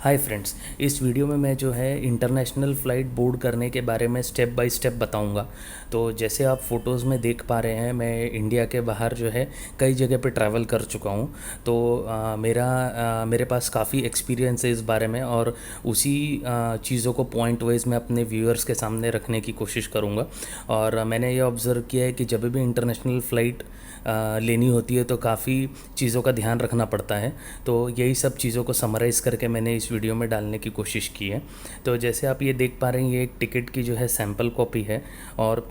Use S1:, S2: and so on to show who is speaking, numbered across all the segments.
S1: Hi friends, इस video में मैं जो है इंटरनेशनल फ़्लाइट बोर्ड करने के बारे में स्टेप बाय स्टेप बताऊंगा। तो जैसे आप फ़ोटोज़ में देख पा रहे हैं, मैं इंडिया के बाहर जो है कई जगह पे ट्रैवल कर चुका हूं। तो मेरे पास काफ़ी एक्सपीरियंस है इस बारे में, और उसी चीज़ों को पॉइंट वाइज मैं अपने व्यूअर्स के सामने रखने की कोशिश करूँगा। और मैंने ये ऑब्ज़र्व किया है कि जब भी इंटरनेशनल फ़्लाइट लेनी होती है तो काफ़ी चीज़ों का ध्यान रखना पड़ता है। तो यही सब चीज़ों को समराइज़ करके मैंने इस वीडियो में डालने की कोशिश की है। तो जैसे आप ये देख पा रहे हैं, ये एक टिकट की जो है सैम्पल कॉपी है, और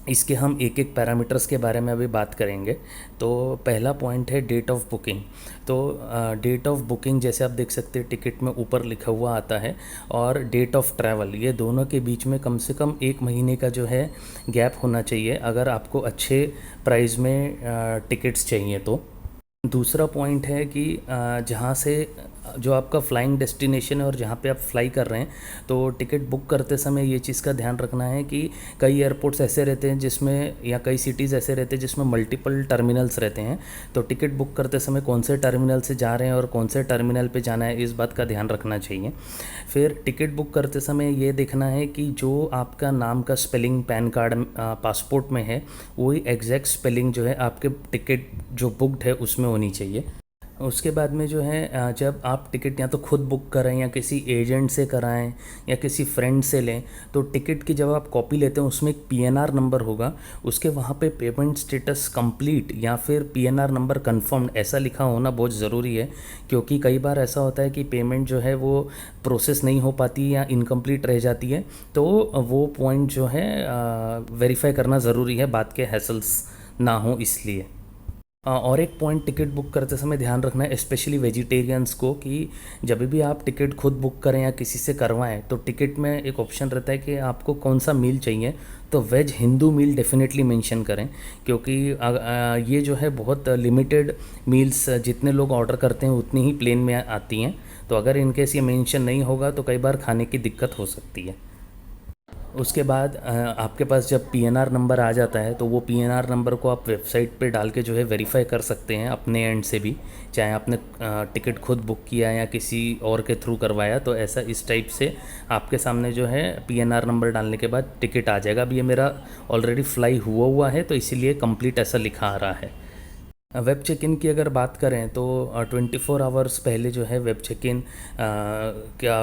S1: इसके हम एक एक पैरामीटर्स के बारे में अभी बात करेंगे। तो पहला पॉइंट है डेट ऑफ बुकिंग। तो डेट ऑफ बुकिंग जैसे आप देख सकते हैं टिकट में ऊपर लिखा हुआ आता है, और डेट ऑफ ट्रैवल, ये दोनों के बीच में कम से कम 1 महीने का जो है गैप होना चाहिए अगर आपको अच्छे प्राइस में टिकट्स चाहिए। तो दूसरा पॉइंट है कि जहाँ से जो आपका फ़्लाइंग डेस्टिनेशन है और जहाँ पे आप फ्लाई कर रहे हैं, तो टिकट बुक करते समय ये चीज़ का ध्यान रखना है कि कई एयरपोर्ट्स ऐसे रहते हैं जिसमें, या कई सिटीज़ ऐसे रहते हैं जिसमें मल्टीपल टर्मिनल्स रहते हैं। तो टिकट बुक करते समय कौन से टर्मिनल से जा रहे हैं और कौन से टर्मिनल पे जाना है, इस बात का ध्यान रखना चाहिए। फिर टिकट बुक करते समय ये देखना है कि जो आपका नाम का स्पेलिंग पैन कार्ड पासपोर्ट में है, वही एग्जैक्ट स्पेलिंग जो है आपके टिकट जो बुकड है उसमें होनी चाहिए। उसके बाद में जो है जब आप टिकट या तो खुद बुक करें या किसी एजेंट से कराएं या किसी फ्रेंड से लें, तो टिकट की जब आप कॉपी लेते हैं उसमें एक पीएनआर नंबर होगा, उसके वहाँ पे पेमेंट स्टेटस कंप्लीट या फिर पीएनआर नंबर कंफर्म्ड ऐसा लिखा होना बहुत ज़रूरी है। क्योंकि कई बार ऐसा होता है कि पेमेंट जो है वो प्रोसेस नहीं हो पाती या इनकम्प्लीट रह जाती है। तो वो पॉइंट जो है वेरीफाई करना ज़रूरी है, बात के हैसल्स ना हो इसलिए। और एक पॉइंट टिकट बुक करते समय ध्यान रखना है, स्पेशली वेजिटेरियंस को, कि जब भी आप टिकट खुद बुक करें या किसी से करवाएं तो टिकट में एक ऑप्शन रहता है कि आपको कौन सा मील चाहिए। तो वेज हिंदू मील डेफिनेटली मेंशन करें, क्योंकि ये जो है बहुत लिमिटेड मील्स, जितने लोग ऑर्डर करते हैं उतनी ही प्लेन में आती हैं। तो अगर इनकेस ये मेंशन नहीं होगा तो कई बार खाने की दिक्कत हो सकती है। उसके बाद आपके पास जब पीएनआर नंबर आ जाता है तो वो पीएनआर नंबर को आप वेबसाइट पे डाल के जो है वेरीफाई कर सकते हैं अपने एंड से भी, चाहे आपने टिकट खुद बुक किया या किसी और के थ्रू करवाया। तो ऐसा इस टाइप से आपके सामने जो है पीएनआर नंबर डालने के बाद टिकट आ जाएगा। अब ये मेरा ऑलरेडी फ्लाई हुआ हुआ है तो इसीलिए कंप्लीट ऐसा लिखा आ रहा है। वेब चेक इन की अगर बात करें तो 24 आवर्स पहले जो है वेब चेक इन क्या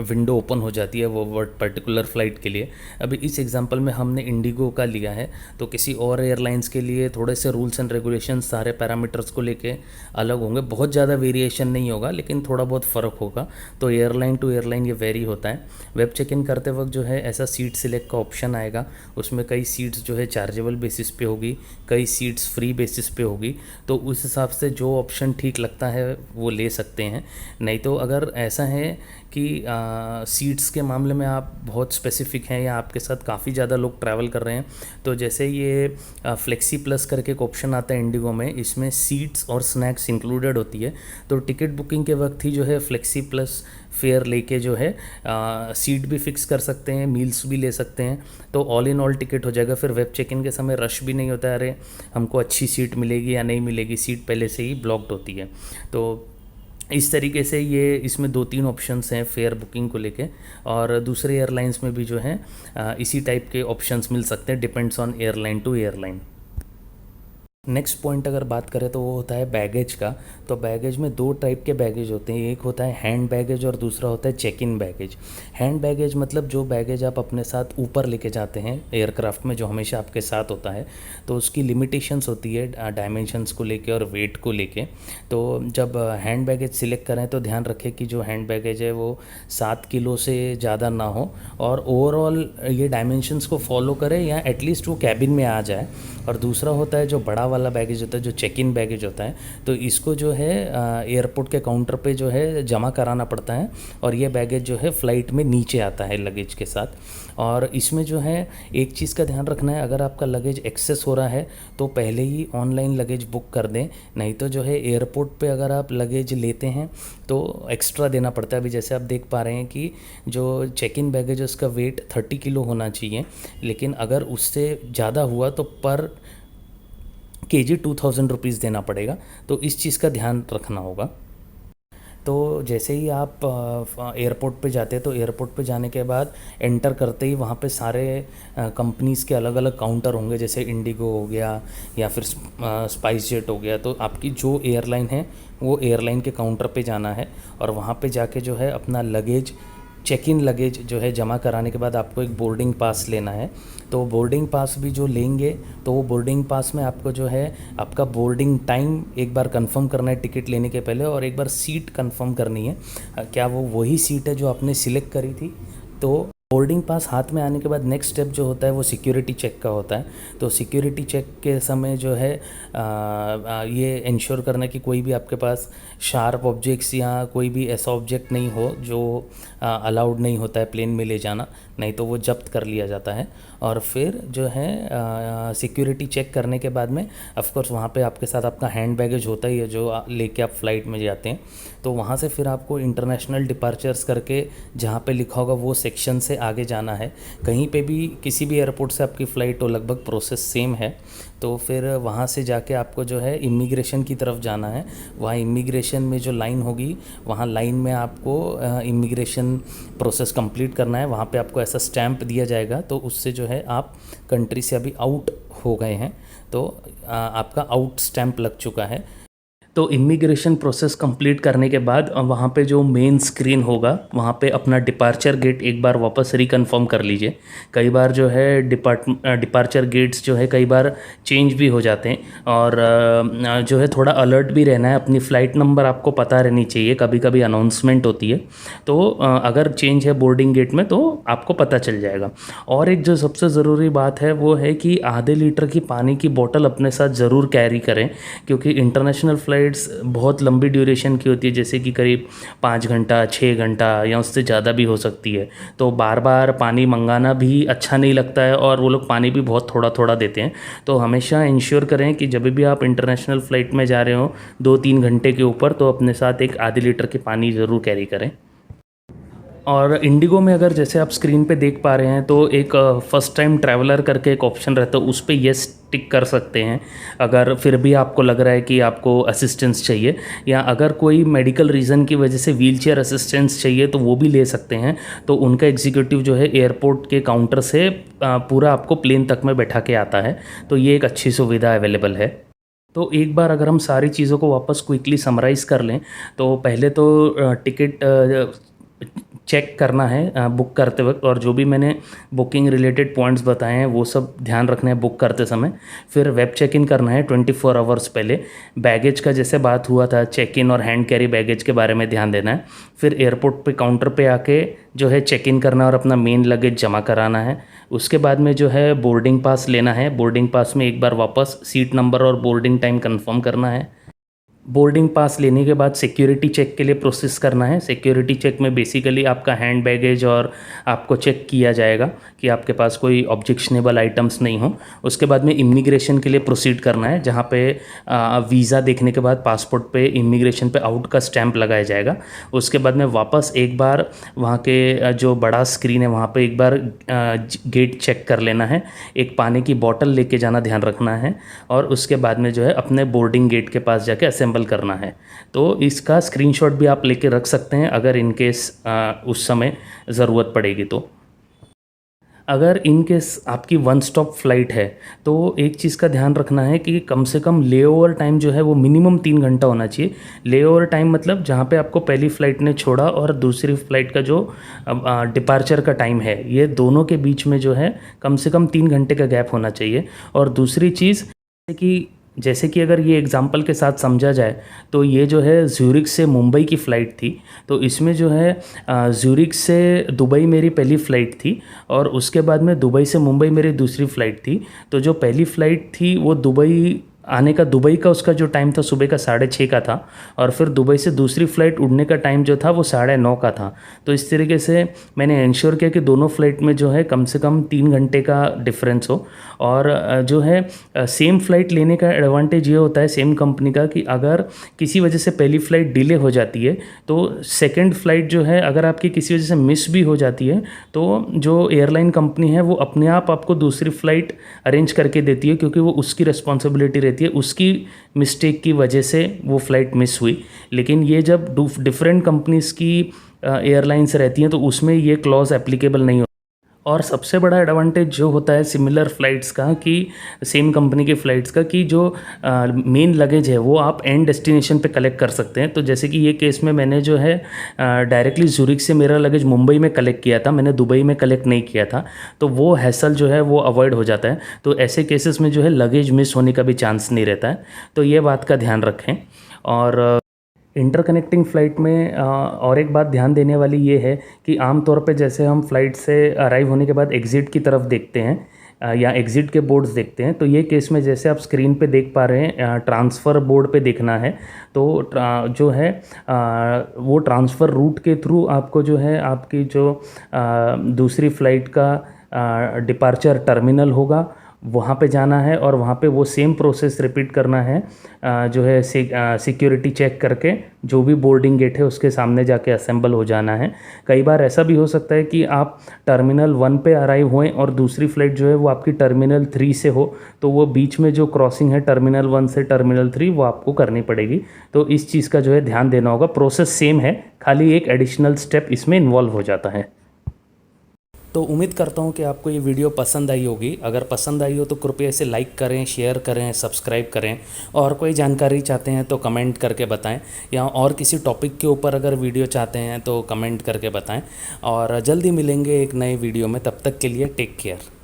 S1: विंडो ओपन हो जाती है वो पर्टिकुलर फ़्लाइट के लिए। अभी इस एग्जांपल में हमने इंडिगो का लिया है, तो किसी और एयरलाइंस के लिए थोड़े से रूल्स एंड रेगुलेशन सारे पैरामीटर्स को लेके अलग होंगे। बहुत ज़्यादा वेरिएशन नहीं होगा लेकिन थोड़ा बहुत फ़र्क होगा। तो एयरलाइन टू एयरलाइन ये वेरी होता है। वेब चेक इन करते वक्त जो है ऐसा सीट सिलेक्ट का ऑप्शन आएगा, उसमें कई सीट्स जो है चार्जेबल बेसिस पे होगी, कई सीट्स फ्री बेसिस पे होगी। तो उस हिसाब से जो ऑप्शन ठीक लगता है वो ले सकते हैं। नहीं तो अगर ऐसा है कि सीट्स के मामले में आप बहुत स्पेसिफिक हैं या आपके साथ काफ़ी ज़्यादा लोग ट्रैवल कर रहे हैं, तो जैसे ये फ्लेक्सी प्लस करके एक ऑप्शन आता है इंडिगो में, इसमें सीट्स और स्नैक्स इंक्लूडेड होती है। तो टिकट बुकिंग के वक्त ही जो है फ्लेक्सी प्लस फेयर लेके जो है सीट भी फिक्स कर सकते हैं, मील्स भी ले सकते हैं। तो ऑल इन ऑल टिकट हो जाएगा। फिर वेब चेक इन के समय रश भी नहीं होता है, अरे हमको अच्छी सीट मिलेगी या नहीं मिलेगी, सीट पहले से ही ब्लॉक्ड होती है। तो इस तरीके से ये इसमें 2-3 ऑप्शंस हैं फेयर बुकिंग को लेके। और दूसरे एयरलाइंस में भी जो है इसी टाइप के ऑप्शंस मिल सकते हैं, depends on airline to airline. Next point अगर बात करें तो वो होता है बैगेज का। तो बैगेज में 2 टाइप के बैगेज होते हैं, एक होता है हैंड बैगेज और दूसरा होता है check in baggage. Hand baggage मतलब जो बैगेज आप अपने साथ ऊपर लेके जाते हैं एयरक्राफ्ट में, जो हमेशा आपके साथ होता है। तो उसकी लिमिटेशंस होती है डायमेंशंस को लेके और वेट को लेके। तो जब हैंड बैगेज सिलेक्ट करें तो ध्यान रखें कि जो हैंड बैगेज है वो 7 किलो से ज़्यादा ना हो, और ओवरऑल ये डायमेंशंस को फॉलो करे या एटलीस्ट वो कैबिन में आ जाए। और दूसरा होता है जो बड़ा वाला बैगेज होता है, जो चेक इन बैगेज होता है, तो इसको जो है एयरपोर्ट के काउंटर पे जो है जमा कराना पड़ता है, और ये बैगेज जो है फ़्लाइट में नीचे आता है लगेज के साथ। और इसमें जो है एक चीज़ का ध्यान रखना है, अगर आपका लगेज एक्सेस हो रहा है तो पहले ही ऑनलाइन लगेज बुक कर दें। नहीं तो जो है एयरपोर्ट पे अगर आप लगेज लेते हैं तो एक्स्ट्रा देना पड़ता है। अभी जैसे आप देख पा रहे हैं कि जो चेक इन बैगेज है उसका वेट 30 किलो होना चाहिए, लेकिन अगर उससे ज़्यादा हुआ तो पर केजी 2000 रुपीज़ देना पड़ेगा। तो इस चीज़ का ध्यान रखना होगा। तो जैसे ही आप एयरपोर्ट पे जाते हैं तो एयरपोर्ट पे जाने के बाद एंटर करते ही वहाँ पे सारे कंपनीज़ के अलग अलग काउंटर होंगे, जैसे इंडिगो हो गया या फिर स्पाइस जेट हो गया। तो आपकी जो एयरलाइन है वो एयरलाइन के काउंटर पे जाना है और वहाँ पे जाके जो है अपना लगेज, चेक इन लगेज जो है जमा कराने के बाद आपको एक बोर्डिंग पास लेना है। तो बोर्डिंग पास भी जो लेंगे तो वो बोर्डिंग पास में आपको जो है आपका बोर्डिंग टाइम एक बार कंफर्म करना है टिकट लेने के पहले, और एक बार सीट कंफर्म करनी है क्या वो वही सीट है जो आपने सिलेक्ट करी थी। तो बोर्डिंग पास हाथ में आने के बाद नेक्स्ट स्टेप जो होता है वो सिक्योरिटी चेक का होता है। तो सिक्योरिटी चेक के समय जो है ये इंश्योर करना कि कोई भी आपके पास शार्प ऑब्जेक्ट्स या कोई भी ऐसा ऑब्जेक्ट नहीं हो जो अलाउड नहीं होता है प्लेन में ले जाना, नहीं तो वो जब्त कर लिया जाता है। और फिर जो है सिक्योरिटी चेक करने के बाद में ऑफ कोर्स वहाँ पे आपके साथ आपका हैंड बैगेज होता ही है जो लेके आप फ्लाइट में जाते हैं। तो वहाँ से फिर आपको इंटरनेशनल डिपार्चर्स करके जहाँ पे लिखा होगा वो सेक्शन से आगे जाना है। कहीं पे भी किसी भी एयरपोर्ट से आपकी फ़्लाइट हो लगभग प्रोसेस सेम है। तो फिर वहाँ से जाके आपको जो है इमिग्रेशन की तरफ जाना है। वहाँ इमिग्रेशन में जो लाइन होगी वहाँ लाइन में आपको इमिग्रेशन प्रोसेस कंप्लीट करना है। वहाँ पे आपको ऐसा स्टैंप दिया जाएगा तो उससे जो है आप कंट्री से अभी आउट हो गए हैं, तो आपका आउट स्टैंप लग चुका है। तो इमिग्रेशन प्रोसेस कंप्लीट करने के बाद वहाँ पे जो मेन स्क्रीन होगा वहाँ पे अपना डिपार्चर गेट एक बार वापस रिकन्फर्म कर लीजिए। कई बार जो है डिपार्चर गेट्स जो है कई बार चेंज भी हो जाते हैं, और जो है थोड़ा अलर्ट भी रहना है। अपनी फ़्लाइट नंबर आपको पता रहनी चाहिए, कभी कभी अनाउंसमेंट होती है तो अगर चेंज है बोर्डिंग गेट में तो आपको पता चल जाएगा। और एक जो सबसे ज़रूरी बात है वो है कि आधे लीटर की पानी की बोतल अपने साथ ज़रूर कैरी करें, क्योंकि इंटरनेशनल फ़्लाइट्स बहुत लंबी ड्यूरेशन की होती है, जैसे कि करीब 5 घंटा 6 घंटा या उससे ज़्यादा भी हो सकती है। तो बार बार पानी मंगाना भी अच्छा नहीं लगता है और वो लोग पानी भी बहुत थोड़ा थोड़ा देते हैं। तो हमेशा इंश्योर करें कि जब भी आप इंटरनेशनल फ़्लाइट में जा रहे हो 2-3 घंटे के ऊपर, तो अपने साथ एक आधे लीटर की पानी ज़रूर कैरी करें। और इंडिगो में अगर जैसे आप स्क्रीन पे देख पा रहे हैं तो एक फ़र्स्ट टाइम ट्रैवलर करके एक ऑप्शन रहता है, उस पर येस टिक कर सकते हैं अगर फिर भी आपको लग रहा है कि आपको असिस्टेंस चाहिए, या अगर कोई मेडिकल रीज़न की वजह से व्हीलचेयर असिस्टेंस चाहिए तो वो भी ले सकते हैं। तो उनका एग्जीक्यूटिव जो है एयरपोर्ट के काउंटर से पूरा आपको प्लेन तक में बैठा के आता है, तो ये एक अच्छी सुविधा अवेलेबल है। तो एक बार अगर हम सारी चीज़ों को वापस क्विकली समराइज़ कर लें तो पहले तो टिकट चेक करना है बुक करते वक्त, और जो भी मैंने बुकिंग रिलेटेड पॉइंट्स बताए हैं वो सब ध्यान रखना है बुक करते समय। फिर वेब चेक इन करना है 24 आवर्स पहले। बैगेज का जैसे बात हुआ था, चेक इन और हैंड कैरी बैगेज के बारे में ध्यान देना है। फिर एयरपोर्ट पे काउंटर पे आके जो है चेक इन करना और अपना मेन लगेज जमा कराना है। उसके बाद में जो है बोर्डिंग पास लेना है। बोर्डिंग पास में एक बार वापस सीट नंबर और बोर्डिंग टाइम कंफर्म करना है। बोर्डिंग पास लेने के बाद सिक्योरिटी चेक के लिए प्रोसेस करना है। सिक्योरिटी चेक में बेसिकली आपका हैंड बैगेज और आपको चेक किया जाएगा कि आपके पास कोई ऑब्जेक्शनेबल आइटम्स नहीं हो। उसके बाद में इमिग्रेशन के लिए प्रोसीड करना है, जहाँ पे वीज़ा देखने के बाद पासपोर्ट पे इमिग्रेशन पे आउट का स्टैंप लगाया जाएगा। उसके बाद में वापस एक बार वहाँ के जो बड़ा स्क्रीन है वहाँ पे एक बार गेट चेक कर लेना है। एक पानी की बॉटल लेके जाना ध्यान रखना है, और उसके बाद में जो है अपने बोर्डिंग गेट के पास जाके असेंबल करना है। तो इसका स्क्रीनशॉट भी आप लेके रख सकते हैं अगर इन केस उस समय ज़रूरत पड़ेगी। तो अगर इन केस आपकी वन स्टॉप फ्लाइट है तो एक चीज़ का ध्यान रखना है कि कम से कम लेओवर टाइम जो है वो मिनिमम 3 घंटा होना चाहिए। लेओवर टाइम मतलब जहाँ पे आपको पहली फ़्लाइट ने छोड़ा और दूसरी फ़्लाइट का जो डिपार्चर का टाइम है, ये दोनों के बीच में जो है कम से कम 3 घंटे का गैप होना चाहिए। और दूसरी चीज़ कि जैसे कि अगर ये एग्जांपल के साथ समझा जाए तो ये जो है ज्यूरिख से मुंबई की फ़्लाइट थी। तो इसमें जो है ज्यूरिख से दुबई मेरी पहली फ़्लाइट थी, और उसके बाद में दुबई से मुंबई मेरी दूसरी फ़्लाइट थी। तो जो पहली फ़्लाइट थी वो दुबई आने का, दुबई का उसका जो टाइम था सुबह का 6:30 का था, और फिर दुबई से दूसरी फ़्लाइट उड़ने का टाइम जो था वो 9:30 का था। तो इस तरीके से मैंने इंश्योर किया कि दोनों फ़्लाइट में जो है कम से कम 3 घंटे का डिफरेंस हो। और जो है सेम फ़्लाइट लेने का एडवांटेज ये होता है सेम कंपनी का कि अगर किसी वजह से पहली फ़्लाइट डिले हो जाती है तो सेकेंड फ़्लाइट जो है अगर आपकी किसी वजह से मिस भी हो जाती है तो जो एयरलाइन कंपनी है वो अपने आप आपको दूसरी फ़्लाइट अरेंज करके देती है, क्योंकि वो उसकी रिस्पॉन्सिबिलिटी रहती रहती है, उसकी मिस्टेक की वजह से वो फ़्लाइट मिस हुई। लेकिन ये जब डिफरेंट कंपनीज़ की एयरलाइंस रहती हैं तो उसमें ये क्लॉज़ एप्लीकेबल नहीं। और सबसे बड़ा एडवांटेज जो होता है सिमिलर फ़्लाइट्स का कि सेम कंपनी के फ़्लाइट्स का कि जो मेन लगेज है वो आप एंड डेस्टिनेशन पे कलेक्ट कर सकते हैं। तो जैसे कि ये केस में मैंने जो है डायरेक्टली ज़ुरिक से मेरा लगेज मुंबई में कलेक्ट किया था, मैंने दुबई में कलेक्ट नहीं किया था, तो वो हैसल जो है वो अवॉइड हो जाता है। तो ऐसे केसेस में जो है लगेज मिस होने का भी चांस नहीं रहता है, तो ये बात का ध्यान रखें। और इंटरकनेक्टिंग फ़्लाइट में और एक बात ध्यान देने वाली ये है कि आम तौर पे जैसे हम फ़्लाइट से अराइव होने के बाद एग्ज़िट की तरफ देखते हैं या एग्ज़िट के बोर्ड्स देखते हैं, तो ये केस में जैसे आप स्क्रीन पे देख पा रहे हैं ट्रांसफ़र बोर्ड पे देखना है। तो जो है वो ट्रांसफ़र रूट के थ्रू आपको जो है आपकी जो दूसरी फ़्लाइट का डिपार्चर टर्मिनल होगा वहाँ पे जाना है और वहाँ पे वो सेम प्रोसेस रिपीट करना है। जो है सिक्योरिटी चेक करके जो भी बोर्डिंग गेट है उसके सामने जाके असेंबल हो जाना है। कई बार ऐसा भी हो सकता है कि आप टर्मिनल 1 पे अराइव होएं और दूसरी फ़्लाइट जो है वो आपकी टर्मिनल 3 से हो, तो वो बीच में जो क्रॉसिंग है टर्मिनल 1 से टर्मिनल 3 वो आपको करनी पड़ेगी। तो इस चीज़ का जो है ध्यान देना होगा। प्रोसेस सेम है, खाली एक एडिशनल स्टेप इसमें इन्वॉल्व हो जाता है। तो उम्मीद करता हूँ कि आपको ये वीडियो पसंद आई होगी। अगर पसंद आई हो तो कृपया इसे लाइक करें, शेयर करें, सब्सक्राइब करें, और कोई जानकारी चाहते हैं तो कमेंट करके बताएं, या और किसी टॉपिक के ऊपर अगर वीडियो चाहते हैं तो कमेंट करके बताएं। और जल्दी मिलेंगे एक नए वीडियो में, तब तक के लिए टेक केयर।